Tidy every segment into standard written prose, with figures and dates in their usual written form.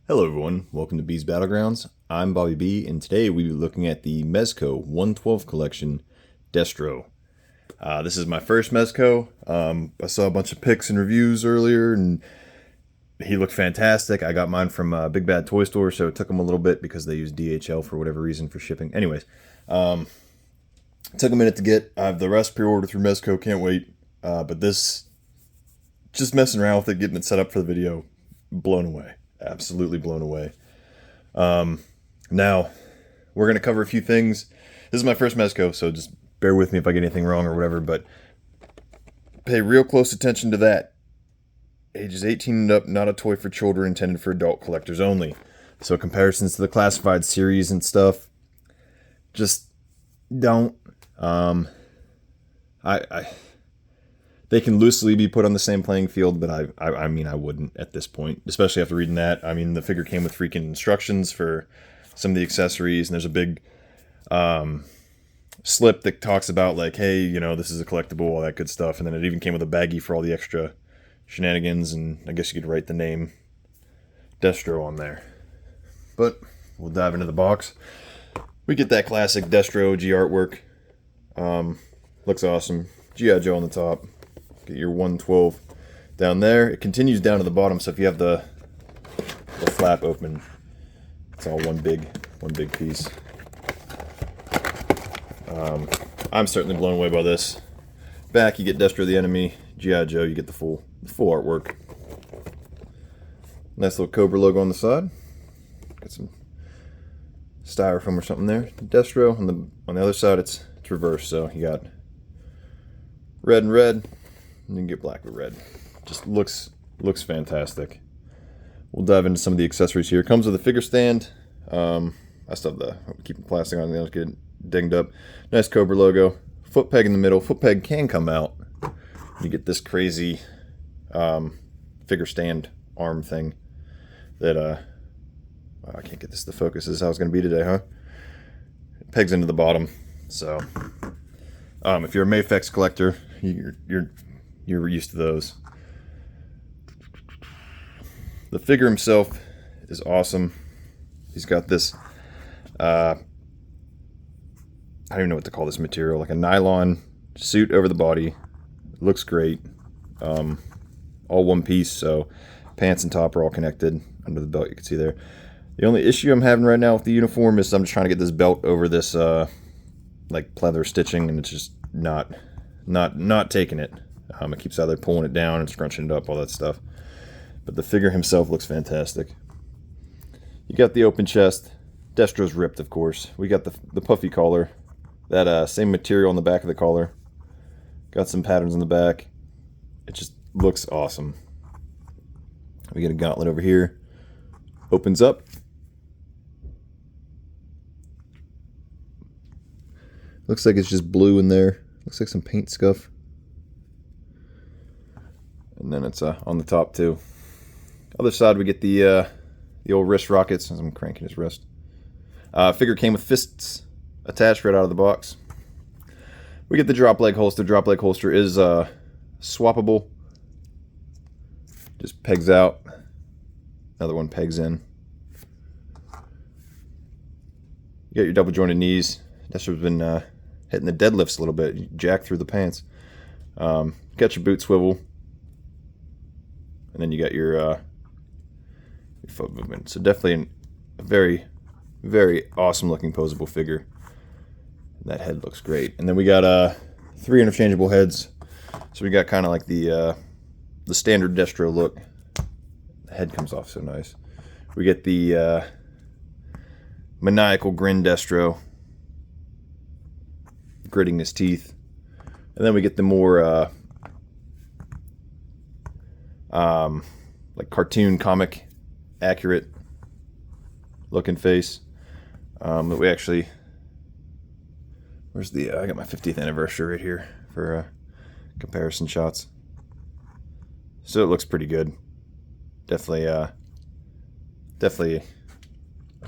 Hello everyone, welcome to B's Battlegrounds. I'm Bobby B, and today we'll be looking at the Mezco 112 collection Destro. This is my first Mezco. I saw a bunch of pics and reviews earlier, and he looked fantastic. I got mine from Big Bad Toy Store, so it took them a little bit because they use DHL for whatever reason for shipping. Anyways, it took a minute to get. I have the rest pre-ordered through Mezco, can't wait. But this, just messing around with it, getting it set up for the video, blown away. Absolutely blown away. Now, we're going to cover a few things. This is my first Mezco, so just bear with me if I get anything wrong or whatever, but pay real close attention to that. Ages 18 and up, not a toy for children, intended for adult collectors only. So comparisons to the classified series and stuff, just don't. They can loosely be put on the same playing field, but I mean, I wouldn't at this point, especially after reading that. I mean, the figure came with freaking instructions for some of the accessories, and there's a big slip that talks about, like, hey, you know, this is a collectible, all that good stuff, and then it even came with a baggie for all the extra shenanigans, and I guess you could write the name Destro on there. But we'll dive into the box. We get that classic Destro OG artwork. Looks awesome. G.I. Joe on the top. Get your 112 down there. It continues down to the bottom, so if you have the flap open, it's all one big piece. I'm certainly blown away by this. Back, you get Destro the Enemy. G.I. Joe, you get the full artwork. Nice little Cobra logo on the side. Got some styrofoam or something there. Destro on the other side, it's reversed, so you got red and red. And you can get black with red. Just looks fantastic. We'll dive into some of the accessories here. Comes with a figure stand. I still have keep the plastic on, the get dinged up. Nice Cobra logo. Foot peg in the middle. Foot peg can come out. You get this crazy figure stand arm thing that I can't get this to focus. This is how it's going to be today, huh? It pegs into the bottom. So if you're a Mafex collector, you're used to those. The figure himself is awesome. He's got this, I don't even know what to call this material, like a nylon suit over the body. Looks great. All one piece, so pants and top are all connected under the belt, you can see there. The only issue I'm having right now with the uniform is I'm just trying to get this belt over this like pleather stitching, and it's just not taking it. It keeps either pulling it down and scrunching it up, all that stuff. But the figure himself looks fantastic. You got the open chest. Destro's ripped, of course. We got the puffy collar. That same material on the back of the collar. Got some patterns on the back. It just looks awesome. We get a gauntlet over here. Opens up. Looks like it's just blue in there. Looks like some paint scuff. And then it's on the top too. Other side, we get the old wrist rockets, as I'm cranking his wrist. Figure came with fists attached right out of the box. We get the drop leg holster. Drop leg holster is swappable. Just pegs out. Another one pegs in. You got your double jointed knees. Destro's been hitting the deadlifts a little bit. You jack through the pants. Got your boot swivel. And then you got your foot movement. So definitely a very, very awesome looking posable figure. And that head looks great. And then we got 3 interchangeable heads. So we got kind of like the standard Destro look. The head comes off so nice. We get the maniacal grin Destro, gritting his teeth. And then we get the more like cartoon comic accurate looking face that we actually, where's the I got my 50th anniversary right here for comparison shots. So it looks pretty good. Definitely a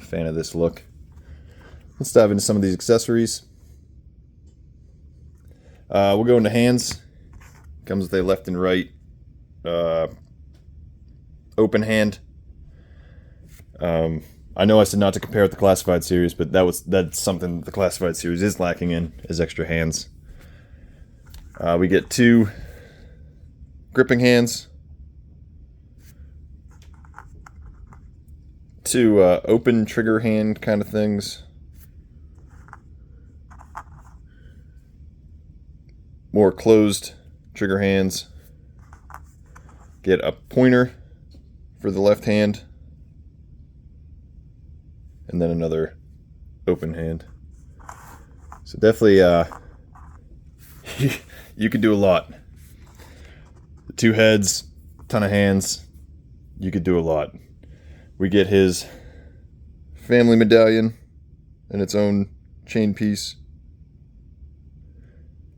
fan of this look. Let's dive into some of these accessories. We'll go into hands. Comes with a left and right open hand. I know I said not to compare with the Classified series, but that's something the Classified series is lacking in, is extra hands. We get 2 gripping hands, 2 open trigger hand kind of things, more closed trigger hands, get a pointer for the left hand, and then another open hand. So definitely you could do a lot. The 2 heads, ton of hands, you could do a lot. We get his family medallion and its own chain piece.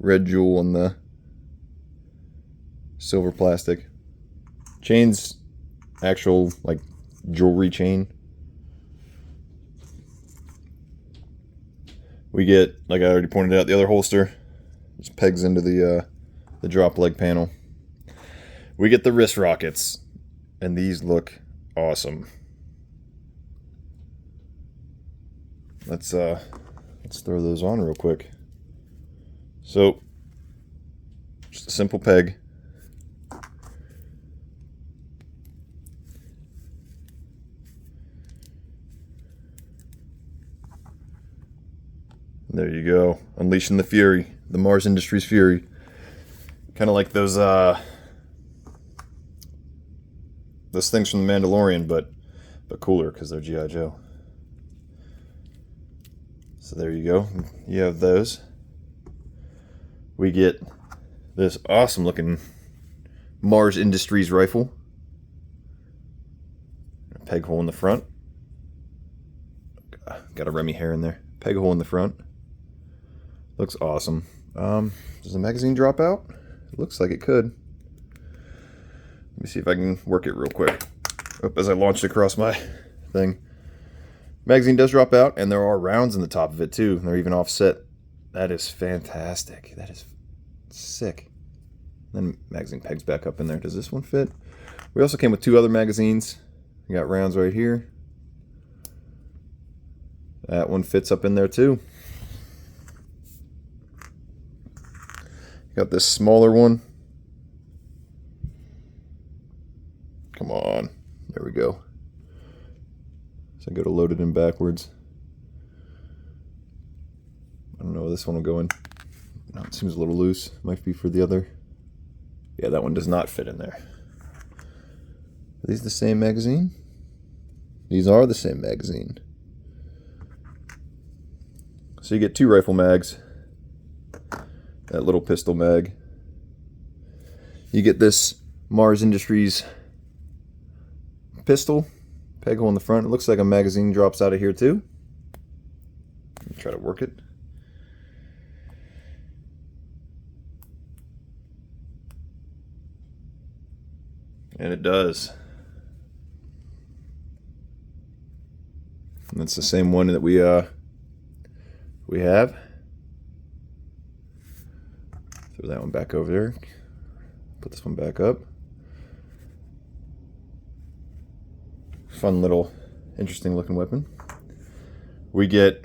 Red jewel on the silver plastic. Chain's actual like jewelry chain. We get, like I already pointed out, the other holster. Just pegs into the drop leg panel. We get the wrist rockets, and these look awesome. Let's throw those on real quick. So, just a simple peg. There you go. Unleashing the Fury. The Mars Industries Fury. Kind of like those things from The Mandalorian, but cooler because they're G.I. Joe. So there you go. You have those. We get this awesome looking Mars Industries rifle. A peg hole in the front. Got a Remy hair in there. Peg hole in the front. Looks awesome. Does the magazine drop out? It looks like it could. Let me see if I can work it real quick. As I launched across my thing. Magazine does drop out, and there are rounds in the top of it too. They're even offset. That is fantastic. That is sick. Then magazine pegs back up in there. Does this one fit? We also came with 2 other magazines. We got rounds right here. That one fits up in there too. Got this smaller one. Come on. There we go. So I go to load it in backwards. I don't know where this one will go in. No, it seems a little loose. Might be for the other. Yeah, that one does not fit in there. Are these the same magazine? These are the same magazine. So you get 2 rifle mags. That little pistol mag. You get this Mars Industries pistol. Peg hole in the front. It looks like a magazine drops out of here too. Let me try to work it. And it does. And that's the same one that we have. Throw that one back over there. Put this one back up. Fun little, interesting looking weapon. We get,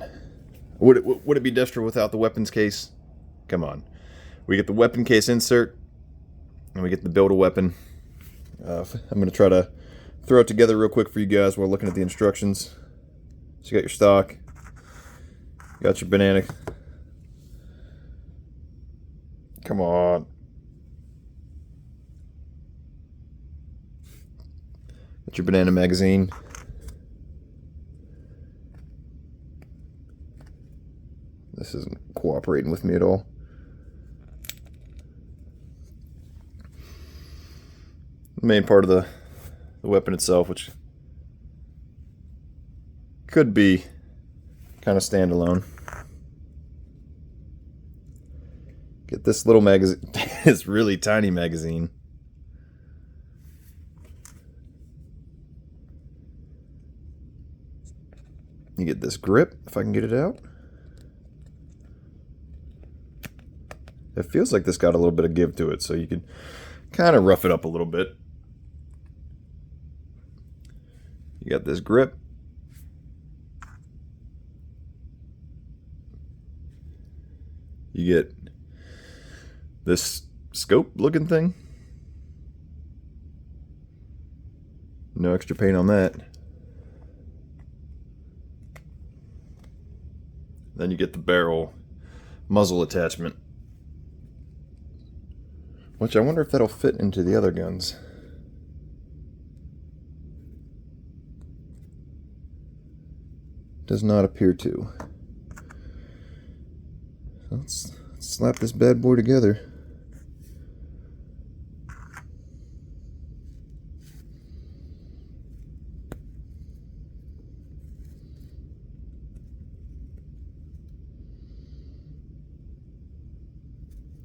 would it be Destro without the weapons case? Come on. We get the weapon case insert, and we get the build-a-weapon. I'm going to try to throw it together real quick for you guys while looking at the instructions. So you got your stock, you got your banana. Come on. Got your banana magazine. This isn't cooperating with me at all. The main part of the weapon itself, which could be kind of standalone. Get this little magazine. This really tiny magazine. You get this grip, if I can get it out. It feels like this got a little bit of give to it, so you can kind of rough it up a little bit. You got this grip, You get this scope looking thing. No extra paint on that. Then you get the barrel muzzle attachment, which I wonder if that'll fit into the other guns. Does not appear to. So let's slap this bad boy together.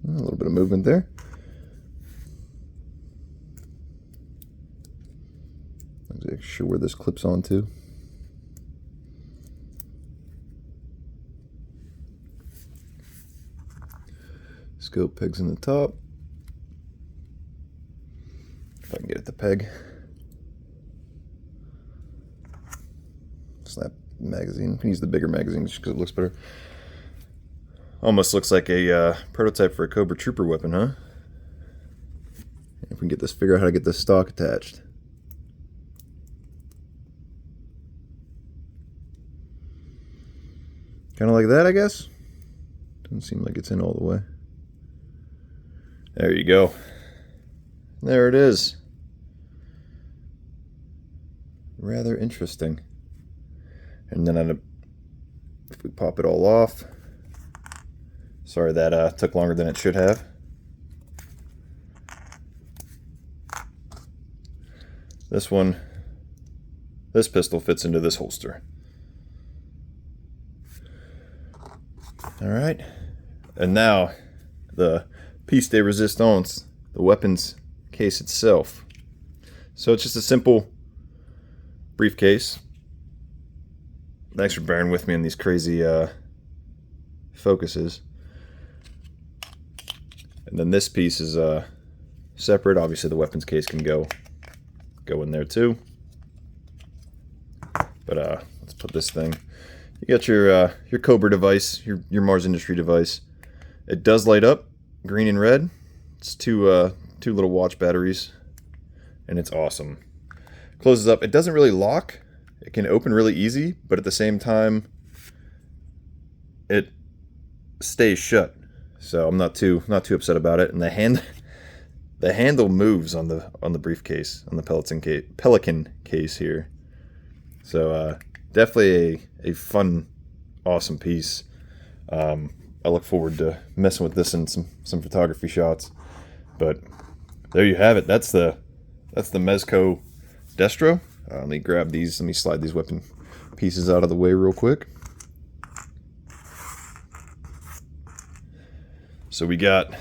A little bit of movement there. Not exactly sure where this clips onto. Scope pegs in the top. If I can get it to peg. Snap magazine. You can use the bigger magazine just because it looks better. Almost looks like a prototype for a Cobra Trooper weapon, huh? If we can get this, figure out how to get this stock attached. Kind of like that, I guess. Doesn't seem like it's in all the way. There you go. There it is. Rather interesting. And then if we pop it all off. Sorry that took longer than it should have. This pistol fits into this holster. All right. And now the piece de resistance, the weapons case itself. So it's just a simple briefcase. Thanks for bearing with me on these crazy focuses. And then this piece is separate. Obviously the weapons case can go in there too. But let's put this thing. You got your Cobra device, your Mars Industry device. It does light up green and red. It's two little watch batteries, and it's awesome. Closes up. It doesn't really lock. It can open really easy, but at the same time, it stays shut. So I'm not too upset about it. And the handle moves on the briefcase, on the Pelican case here. So definitely a fun, awesome piece. I look forward to messing with this in some photography shots. But there you have it. That's the Mezco Destro. Let me grab these. Let me slide these weapon pieces out of the way real quick. So we got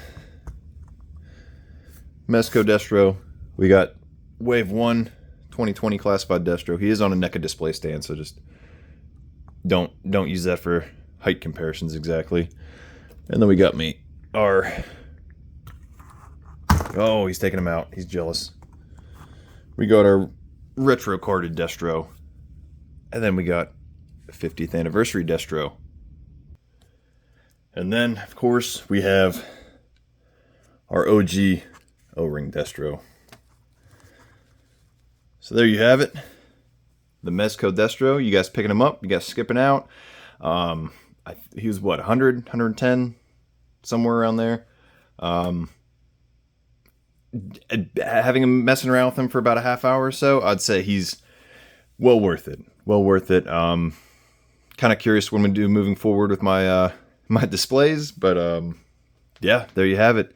Mezco Destro. We got Wave 1 2020 classified Destro. He is on a NECA display stand, so just don't use that for height comparisons exactly. And then we got oh, he's taking him out. He's jealous. We got our retro carded Destro. And then we got a 50th anniversary Destro. And then, of course, we have our OG O-ring Destro. So there you have it. The Mezco Destro. You guys picking him up. You guys skipping out. He was what, 100, 110? Somewhere around there. Having him messing around with him for about a half hour or so, I'd say he's well worth it. Well worth it. Kind of curious what I'm going to do moving forward with my my displays, but yeah, there you have it.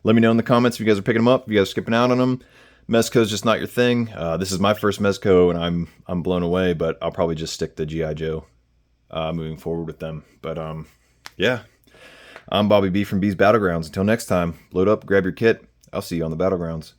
Let me know in the comments if you guys are picking them up, if you guys are skipping out on them. Mezco's just not your thing. This is my first Mezco, and I'm blown away, but I'll probably just stick to G.I. Joe moving forward with them. But yeah, I'm Bobby B from B's Battlegrounds. Until next time, load up, grab your kit. I'll see you on the Battlegrounds.